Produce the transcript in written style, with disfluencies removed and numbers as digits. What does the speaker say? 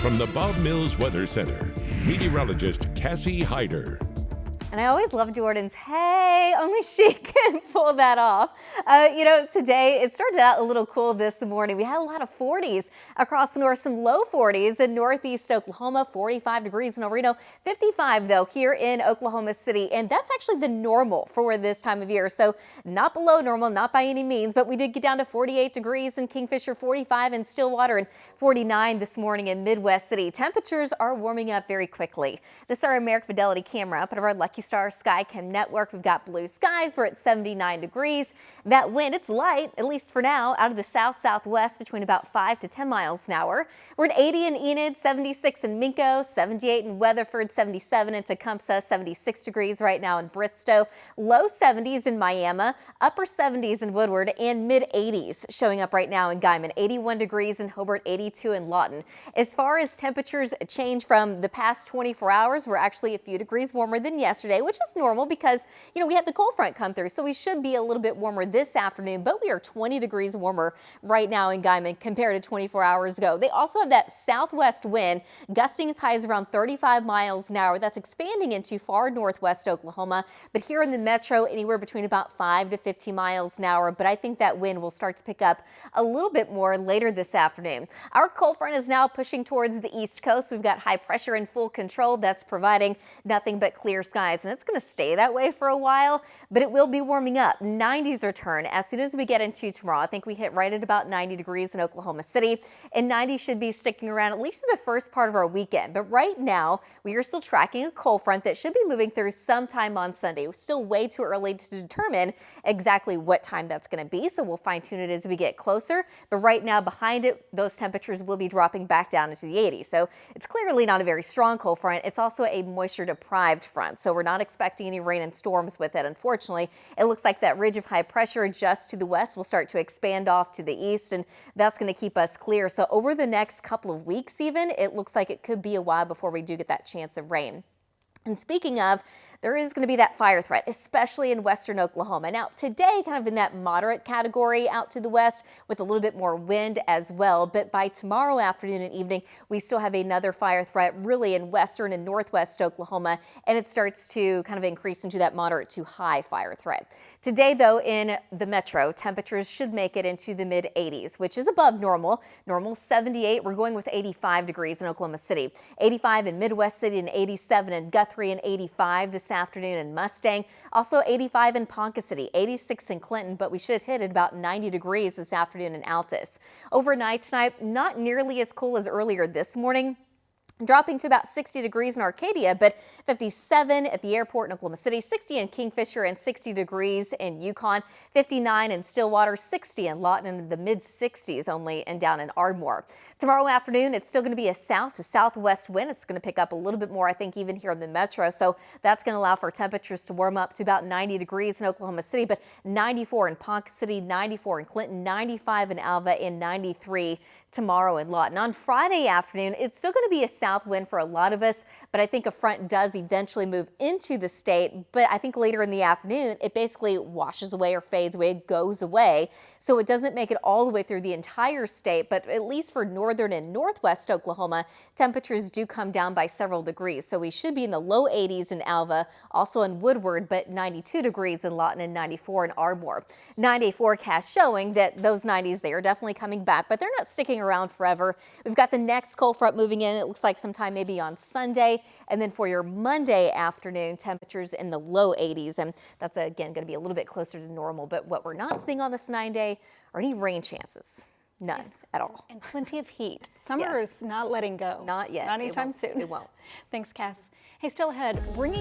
From the Bob Mills Weather Center, meteorologist Cassie Hyder. And I always love Jordan's, hey, only she can pull that off. Today it started out a little cool this morning. We had a lot of 40s across the north, some low 40s in northeast Oklahoma, 45 degrees in El Reno, 55 though here in Oklahoma City. And that's actually the normal for this time of year. So not below normal, not by any means, but we did get down to 48 degrees in Kingfisher, 45 in Stillwater, and 49 this morning in Midwest City. Temperatures are warming up very quickly. This is our American Fidelity camera up at our Lucky Star Skycam network. We've got blue skies. We're at 79 degrees. That wind, it's light, at least for now, out of the south-southwest between about 5 to 10 miles an hour. We're at 80 in Enid, 76 in Minco, 78 in Weatherford, 77 in Tecumseh, 76 degrees right now in Bristow, low 70s in Miami, upper 70s in Woodward, and mid 80s showing up right now in Guyman, 81 degrees in Hobart, 82 in Lawton. As far as temperatures change from the past 24 hours, we're actually a few degrees warmer than yesterday, which is normal because, we had the cold front come through, so we should be a little bit warmer this afternoon, but we are 20 degrees warmer right now in Guyman compared to 24 hours ago. They also have that southwest wind gusting as high as around 35 miles an hour. That's expanding into far northwest Oklahoma, but here in the metro, anywhere between about 5 to 15 miles an hour. But I think that wind will start to pick up a little bit more later this afternoon. Our cold front is now pushing towards the east coast. We've got high pressure in full control. That's providing nothing but clear skies, and it's going to stay that way for a while, but it will be warming up. 90s return as soon as we get into tomorrow. I think we hit right at about 90 degrees in Oklahoma City, and 90 should be sticking around at least for the first part of our weekend. But right now, we are still tracking a cold front that should be moving through sometime on Sunday. It's still way too early to determine exactly what time that's going to be, so we'll fine tune it as we get closer. But right now, behind it, those temperatures will be dropping back down into the 80s. So it's clearly not a very strong cold front. It's also a moisture deprived front, so we're not expecting any rain and storms with it. Unfortunately, it looks like that ridge of high pressure just to the west will start to expand off to the east, and that's going to keep us clear. So over the next couple of weeks even, it looks like it could be a while before we do get that chance of rain. And speaking of, there is going to be that fire threat, especially in western Oklahoma. Now, today, kind of in that moderate category out to the west with a little bit more wind as well. But by tomorrow afternoon and evening, we still have another fire threat really in western and northwest Oklahoma, and it starts to kind of increase into that moderate to high fire threat. Today, though, in the metro, temperatures should make it into the mid 80s, which is above normal. Normal 78. We're going with 85 degrees in Oklahoma City, 85 in Midwest City, and 87 in Guthrie, and 85 this afternoon in Mustang. Also 85 in Ponca City, 86 in Clinton, but we should hit at about 90 degrees this afternoon in Altus. Overnight tonight, not nearly as cool as earlier this morning, dropping to about 60 degrees in Arcadia, but 57 at the airport in Oklahoma City, 60 in Kingfisher, and 60 degrees in Yukon, 59 in Stillwater, 60 in Lawton, and in the mid-60s only and down in Ardmore. Tomorrow afternoon, it's still going to be a south to southwest wind. It's going to pick up a little bit more, I think, even here in the metro, so that's going to allow for temperatures to warm up to about 90 degrees in Oklahoma City, but 94 in Ponca City, 94 in Clinton, 95 in Alva, and 93 tomorrow in Lawton. On Friday afternoon, it's still going to be a south wind for a lot of us, but I think a front does eventually move into the state. But I think later in the afternoon, it basically washes away or fades away, it goes away. So it doesn't make it all the way through the entire state, but at least for northern and northwest Oklahoma, temperatures do come down by several degrees. So we should be in the low 80s in Alva, also in Woodward, but 92 degrees in Lawton and 94 in Ardmore. 9-day forecast showing that those 90s, they are definitely coming back, but they're not sticking around forever. We've got the next cold front moving in. It looks like sometime maybe on Sunday, and then for your Monday afternoon, temperatures in the low 80s, and that's again going to be a little bit closer to normal. But what we're not seeing on this 9-day are any rain chances. None at all. And plenty of heat. Summer is not letting go. Not yet. Not anytime soon. It won't. Thanks, Cass. Hey, still ahead, bringing